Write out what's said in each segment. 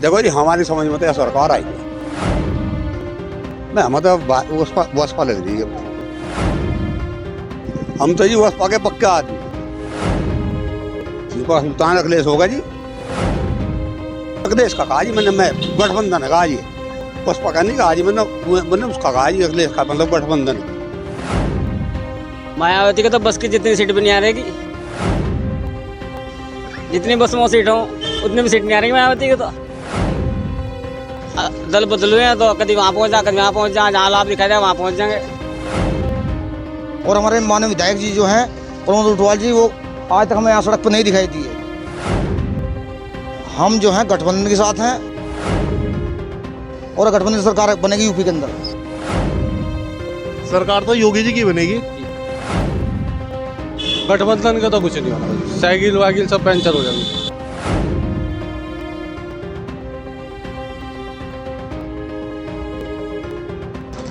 देखो जी, हमारी समझ में तो यह सरकार आई है ना, मतलब बसपा लग रही है। हम तो जी बसपा के पक्के आदमी, इनका सुल्तान अखिलेश होगा जी। अखिलेश का कहा जी मैंने, मैं गठबंधन है कहा जी, बसपा का नहीं कहा जी मैंने उसका कहा जी, अखिलेश का मतलब गठबंधन। मायावती को तो बस की जितनी सीट भी नहीं आ रहेगी, जितनी बस में सीट हो उतनी भी सीट नहीं आ रही मायावती को। तो दल बदलू हैं तो कभी वहाँ पहुँच जा, कभी वहाँ पहुँच जा, जहाँ लाभ दिखाई दे वहाँ पहुँच जाएंगे। और हमारे माननीय विधायक जी जो हैं प्रमोद ऊंटवाल जी, वो आज तक हमें यहाँ सड़क पर नहीं दिखाई दिए। हम जो हैं गठबंधन के साथ हैं और गठबंधन सरकार बनेगी यूपी के अंदर। सरकार तो योगी जी की बनेगी। गठबंधन का तो कुछ नहीं होना, साइकिल वाइकिल सब पंचर हो जाएंगे।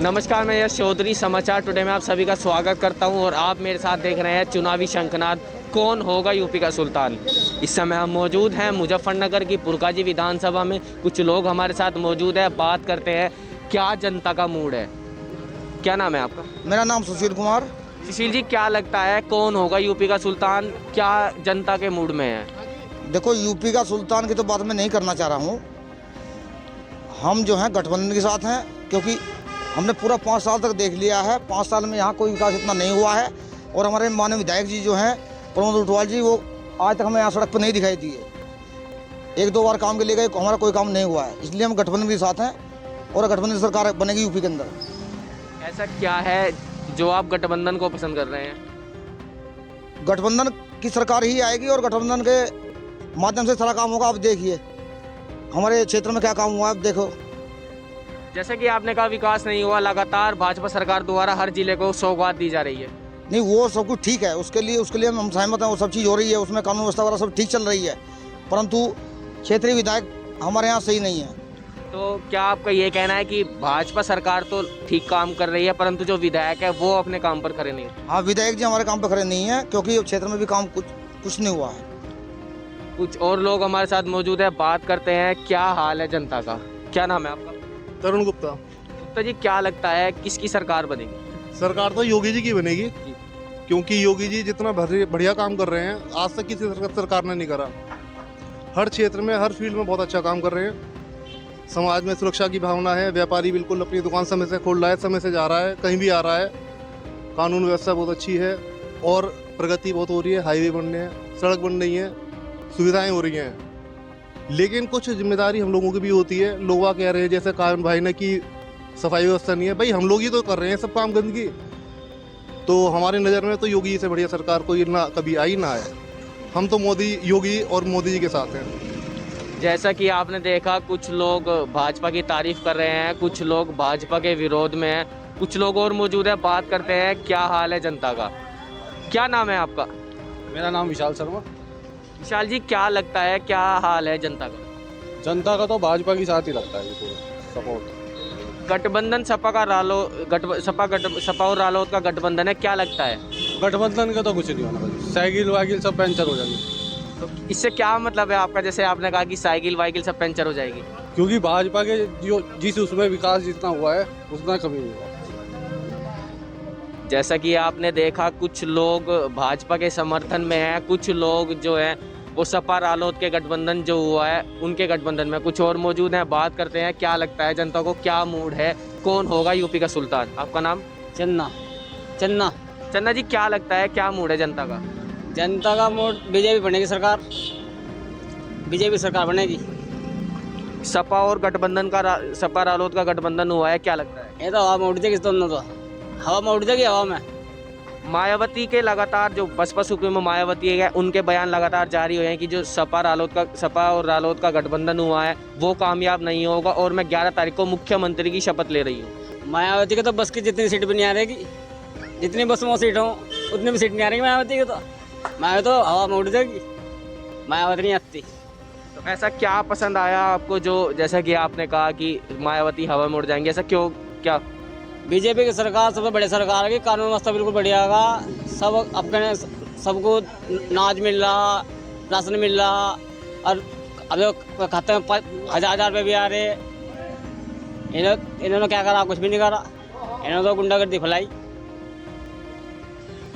नमस्कार, मैं यश चौधरी, समाचार टुडे में आप सभी का स्वागत करता हूं और आप मेरे साथ देख रहे हैं चुनावी शंखनाद, कौन होगा यूपी का सुल्तान। इस समय हम मौजूद हैं मुजफ्फरनगर की पुरकाजी विधानसभा में। कुछ लोग हमारे साथ मौजूद हैं, बात करते हैं क्या जनता का मूड है। क्या नाम है आपका? मेरा नाम सुशील कुमार। सुशील जी, क्या लगता है कौन होगा यूपी का सुल्तान, क्या जनता के मूड में है? देखो, यूपी का सुल्तान की तो बात मैं नहीं करना चाह रहा हूँ। हम जो हैं गठबंधन के साथ हैं, क्योंकि हमने पूरा 5 साल तक देख लिया है। 5 साल में यहाँ कोई विकास इतना नहीं हुआ है। और हमारे माननीय विधायक जी जो हैं प्रमोद ऊंटवाल जी, वो आज तक हमें यहाँ सड़क पर नहीं दिखाई दिए। 1-2 बार काम के लिए गए, हमारा कोई काम नहीं हुआ है। इसलिए हम गठबंधन के साथ हैं और गठबंधन सरकार बनेगी यूपी के अंदर। ऐसा क्या है जो आप गठबंधन को पसंद कर रहे हैं? गठबंधन की सरकार ही आएगी और गठबंधन के माध्यम से सारा काम होगा। आप देखिए हमारे क्षेत्र में क्या काम हुआ है, आप देखो। जैसे कि आपने कहा विकास नहीं हुआ, लगातार भाजपा सरकार द्वारा हर जिले को सौगात दी जा रही है। नहीं, वो सब कुछ ठीक है, उसके लिए हम सहमत हैं। वो सब चीज़ हो रही है, उसमें कानून व्यवस्था वगैरह सब ठीक चल रही है, परंतु क्षेत्रीय विधायक हमारे यहाँ सही नहीं है। तो क्या आपका ये कहना है कि भाजपा सरकार तो ठीक काम कर रही है, परंतु जो विधायक है वो अपने काम पर खड़े नहीं? हाँ, विधायक जी हमारे काम पर खड़े नहीं है, क्योंकि क्षेत्र में भी काम कुछ नहीं हुआ है। कुछ और लोग हमारे साथ मौजूद है, बात करते हैं क्या हाल है जनता का। क्या नाम है आपका? तरुण गुप्ता। गुप्ता जी, क्या लगता है किसकी सरकार बनेगी? सरकार तो योगी जी की बनेगी, क्योंकि योगी जी जितना बढ़िया काम कर रहे हैं आज तक किसी सरकार ने नहीं करा। हर क्षेत्र में, हर फील्ड में बहुत अच्छा काम कर रहे हैं। समाज में सुरक्षा की भावना है, व्यापारी बिल्कुल अपनी दुकान समय से खोल रहा है, समय से जा रहा है, कहीं भी आ रहा है। कानून व्यवस्था बहुत अच्छी है और प्रगति बहुत हो रही है। हाईवे बन रहे हैं, सड़क बन रही हैं, सुविधाएं हो रही हैं। लेकिन कुछ जिम्मेदारी हम लोगों की भी होती है। लोग कह रहे हैं जैसे कायन भाई ने कि सफाई व्यवस्था नहीं है, भाई हम लोग ही तो कर रहे हैं सब काम गंदगी। तो हमारी नज़र में तो योगी जी से बढ़िया सरकार कोई ना कभी आई ना आए। हम तो योगी और मोदी जी के साथ हैं। जैसा कि आपने देखा, कुछ लोग भाजपा की तारीफ कर रहे हैं, कुछ लोग भाजपा के विरोध में हैं, कुछ लोग और मौजूद है, बात करते हैं क्या हाल है जनता का। क्या नाम है आपका? मेरा नाम विशाल शर्मा। विशाल जी, क्या लगता है क्या हाल है जनता का? जनता का तो भाजपा के साथ ही लगता है सपोर्ट। गठबंधन सपा और रालोद का गठबंधन है, क्या लगता है? गठबंधन का तो कुछ नहीं होना, साइकिल वाइकिल सब पंचर हो जाएंगे। तो इससे क्या मतलब है आपका? जैसे आपने कहा कि साइकिल वाइकिल सब पंचर हो जाएगी, क्योंकि भाजपा के जिस उसमें विकास जितना हुआ है उतना कमी नहीं हुआ। जैसा कि आपने देखा, कुछ लोग भाजपा के समर्थन में हैं, कुछ लोग जो हैं वो सपा रालोद के गठबंधन जो हुआ है उनके गठबंधन में। कुछ और मौजूद हैं, बात करते हैं क्या लगता है जनता को, क्या मूड है, कौन होगा यूपी का सुल्तान। आपका नाम? चन्ना चन्ना चन्ना जी, क्या लगता है क्या मूड है जनता का? जनता का मूड बीजेपी बनेगी सरकार, बीजेपी सरकार बनेगी। सपा और गठबंधन का सपा रालोद का गठबंधन हुआ है, क्या लगता है? ये तो हवा में उड़ जाएगी, दोनों तो हवा में उड़ जाएगी। हवा में मायावती के लगातार जो बसपा सुप्रीमो मायावती है, उनके बयान लगातार जारी हुए हैं कि जो सपा और रालोद का गठबंधन हुआ है वो कामयाब नहीं होगा और मैं 11 तारीख को मुख्यमंत्री की शपथ ले रही हूँ। मायावती को तो बस की जितनी सीट भी नहीं आ रहेगी, जितनी बस में सीट हो उतनी भी सीट नहीं आ रही मायावती को। तो मायावती तो हवा में उड़ जाएगी, मायावती नहीं आती। तो ऐसा क्या पसंद आया आपको, जो जैसा कि आपने कहा कि मायावती हवा में उड़ जाएंगे, ऐसा क्यों? क्या बीजेपी की सरकार सबसे बड़ी सरकार है, कानून व्यवस्था बिल्कुल बढ़िया होगा, सब अपने सबको नाज मिल रहा, राशन मिल रहा और अब जो खाते में 1000 रुपये भी आ रहे हैं। इन्होंने क्या करा? कुछ भी नहीं करा। इन्होंने तो गुंडागर्दी फैलाई।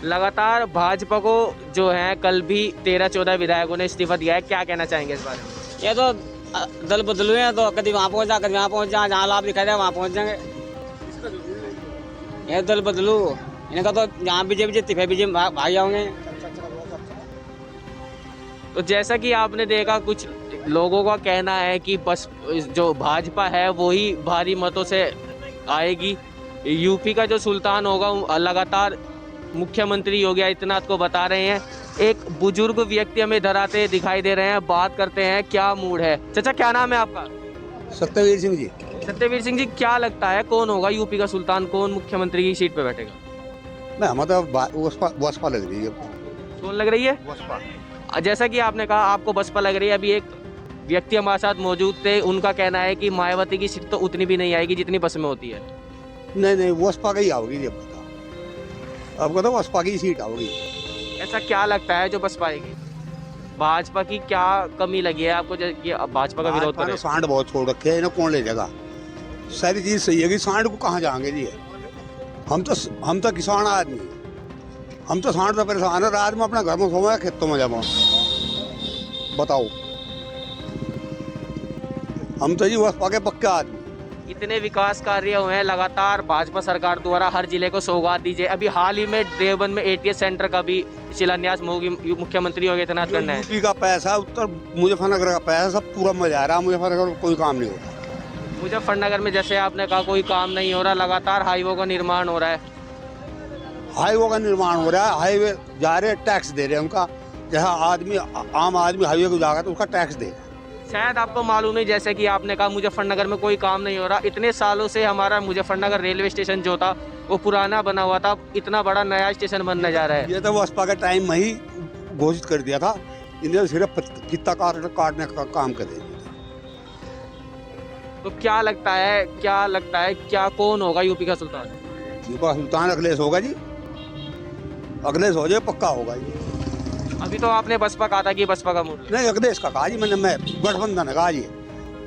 लगातार भाजपा को जो है कल भी 13-14 विधायकों ने इस्तीफा दिया है, क्या कहना चाहेंगे इस बारे में? ये तो दल बदलू हैं, तो कभी वहाँ पहुँच जा, कभी वहाँ पहुँच जा, जहाँ लाभ दिखाई दे वहाँ पहुँच जाएंगे। ये दल बदलू, इनका तो जहाँ बीजेपी जीती फिर बीजेपी भाग जाओगे। तो जैसा कि आपने देखा, कुछ लोगों का कहना है कि बस जो भाजपा है वो ही भारी मतों से आएगी। यूपी का जो सुल्तान होगा, लगातार मुख्यमंत्री योगी आदित्यनाथ को बता रहे हैं। एक बुजुर्ग व्यक्ति हमें इधर आते दिखाई दे रहे हैं, बात करते हैं क्या मूड है। चाचा क्या नाम है आपका? सत्यवीर सिंह जी। सत्यवीर सिंह जी, क्या लगता है कौन होगा यूपी का सुल्तान, कौन मुख्यमंत्री की सीट पे बैठेगा? नहीं, हमें तो बसपा लग रही है। कौन लग रही है? बसपा। जैसा कि आपने कहा आपको बसपा लग रही है, अभी एक व्यक्ति हमारे साथ मौजूद थे, उनका कहना है कि मायावती की सीट तो उतनी भी नहीं आएगी जितनी बस में होती है। नहीं, बसपा की आओगी जी। अब तो बसपा की सीट आओगी। ऐसा क्या लगता है जो बसपा आएगी? भाजपा की क्या कमी लगी है आपको कि भाजपा का विरोध करें? सांड बहुत छोड़ रखे है, इन्हें कौन ले जाएगा? सारी चीज सही है कि सांड को कहाँ जाएंगे जी? हम तो किसान आदमी, हम तो सांड से परेशान है। रात में अपने घर में सोवा, खेतों में जावा, बताओ। हम तो जी बसपा के पक्के आदमी। इतने विकास कार्य हुए हैं लगातार भाजपा सरकार द्वारा, हर जिले को सौगात दीजिए। अभी हाल ही में देवबंद में ATS सेंटर का भी शिलान्यास मुख्यमंत्री योगी आदित्यनाथ करना है। यूपी का पैसा, उत्तर मुजफ्फरनगर का पैसा सब पूरा में जा रहा है। मुजफ्फरनगर में कोई काम नहीं हो रहा। मुजफ्फरनगर में जैसे आपने कहा कोई काम नहीं हो रहा, लगातार हाईवे का निर्माण हो रहा है। हाईवे का निर्माण हो रहा है, हाईवे जा रहे, टैक्स दे रहे हैं उनका। जैसा आदमी, आम आदमी हाईवे को जाएगा तो उसका टैक्स देगा। शायद आपको मालूम नहीं, जैसे कि आपने कहा मुजफ्फरनगर में कोई काम नहीं हो रहा। इतने सालों से हमारा मुजफ्फरनगर रेलवे स्टेशन जो था वो पुराना बना हुआ था, इतना बड़ा नया स्टेशन बनने जा रहा है। ये तो बसपा के टाइम में ही घोषित कर दिया था। इन्हें सिर्फ कितना काटने का काम कर दिया। तो क्या लगता है क्या कौन होगा यूपी का सुल्तान? यूपी का सुल्तान अखिलेश होगा जी। अखिलेश हो जाए पक्का होगा जी। अभी तो आपने बसपा कहा था कि बसपा का मूड नहीं, अखिलेश का कहा जी मैंने। मैं गठबंधन है कहा जी,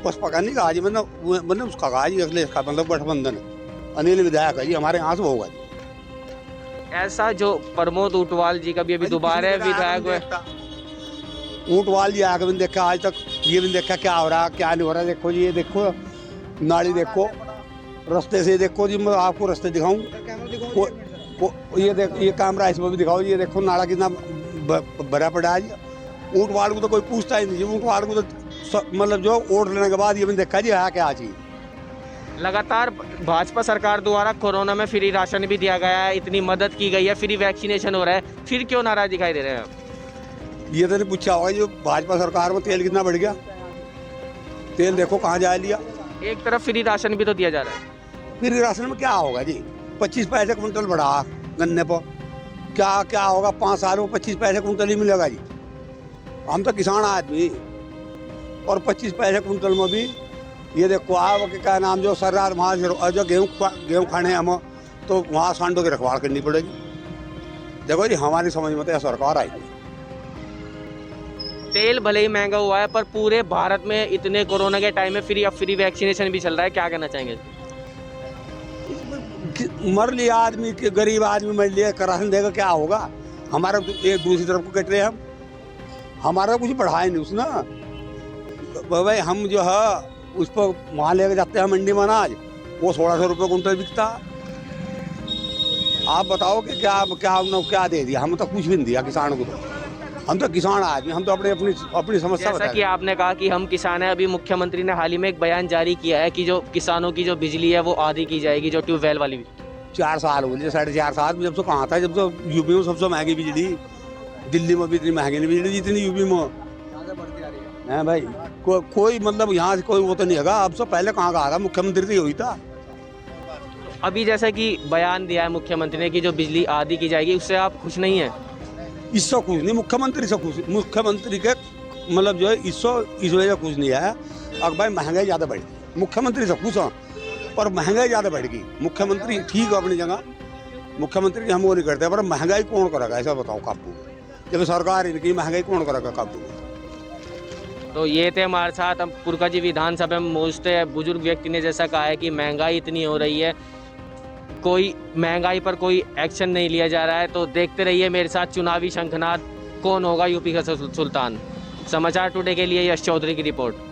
बसपा का नहीं कहा जी। मैंने उसका कहा जी, अखिलेश का मतलब गठबंधन है। अनिल विधायक है जी हमारे यहाँ से होगा जी। ऐसा जो प्रमोद ऊंटवाल जी का भी अभी दोबारा विधायक हुए। ऊंटवाल जी आके भी देखा आज तक, ये भी देखा क्या हो रहा क्या नहीं हो रहा। देखो जी, ये देखो नाली, देखो रास्ते से देखो जी, मैं आपको रास्ते दिखाऊं। ये देखो, ये कैमरा इसमें भी दिखाओ। ये देखो नाला कितना भरा पड़ा है। ऊंटवाल को तो कोई पूछता ही नहीं। ऊंटवाल को तो मतलब जो वोट लेने के बाद ये भी देखा जी है क्या चीज। लगातार भाजपा सरकार द्वारा कोरोना में फ्री राशन भी दिया गया है, इतनी मदद की गई है, फ्री वैक्सीनेशन हो रहा है, फिर क्यों नाराज दिखाई दे रहे हैं? ये तो नहीं पूछा होगा जो भाजपा सरकार में तेल कितना बढ़ गया। तेल देखो कहाँ जा लिया। एक तरफ फ्री राशन भी तो दिया जा रहा है। फिर राशन में क्या होगा जी? 25 पैसे कुंटल बढ़ा गन्ने पर, क्या होगा? 5 साल में 25 पैसे कुंटल ही मिलेगा जी। हम तो किसान आदमी, और 25 पैसे कुंटल में भी ये देखो आप क्या नाम जो सरदार वहाँ जो गेहूँ खाने हम तो वहाँ सांडों की रखवाल करनी पड़ेगी। देखो जी, हमारी समझ में तो यह सरकार आई। तेल भले ही महंगा हुआ है, पर पूरे भारत में इतने कोरोना के टाइम में फ्री वैक्सीनेशन भी चल रहा है, क्या कहना चाहेंगे? मर लिया आदमी, के गरीब आदमी मर लिया, राशन देगा क्या होगा? हमारा एक दूसरी तरफ को कट रहे हम, हमारा कुछ बढ़ाए नहीं उसने। भाई हम जो है उस पर वहाँ लेके जाते हैं मंडी में अनाज, वो 1600 रुपये कुंटल बिकता। आप बताओ कि क्या दे दिया? हम तो कुछ भी नहीं दिया किसान को। तो हम तो किसान आदमी, हम तो अपनी समस्या जैसा कि आपने कहा कि हम किसान हैं, अभी मुख्यमंत्री ने हाल ही में एक बयान जारी किया है कि जो किसानों की जो बिजली है वो आधी की जाएगी, जो ट्यूबवेल वाली। 4 साल हो गए, 4.5 साल में जब से कहाँ था, जब तो यूपी में सबसे महंगी बिजली। दिल्ली में भी इतनी महंगी नहीं बिजली जितनी यूपी में है भाई। कोई मतलब यहाँ से कोई वो तो नहीं होगा। अब से पहले कहाँ कहा था मुख्यमंत्री तो हुई था। अभी जैसे कि बयान दिया है मुख्यमंत्री ने कि जो बिजली आधी की जाएगी, उससे आप खुश नहीं है? इससे खुश नहीं, मुख्यमंत्री से खुश। मुख्यमंत्री के मतलब जो है इस वजह से खुश नहीं है। अब भाई महंगाई ज़्यादा बढ़ गई, मुख्यमंत्री से खुश हैं, पर महंगाई ज़्यादा बढ़ गई। मुख्यमंत्री ठीक है अपनी जगह, मुख्यमंत्री की हम वो नहीं करते, पर महंगाई कौन करेगा ऐसा बताओ काबू? जब सरकार इनकी महंगाई कौन करेगा काबू? तो ये थे हमारे साथ। हम पुरकाजी विधानसभा में पहुँचते हैं। बुजुर्ग व्यक्ति ने जैसा कहा है कि महंगाई इतनी हो रही है, कोई महंगाई पर कोई एक्शन नहीं लिया जा रहा है। तो देखते रहिए मेरे साथ चुनावी शंखनाद, कौन होगा यूपी का सुल्तान। समाचार टुडे के लिए यश चौधरी की रिपोर्ट।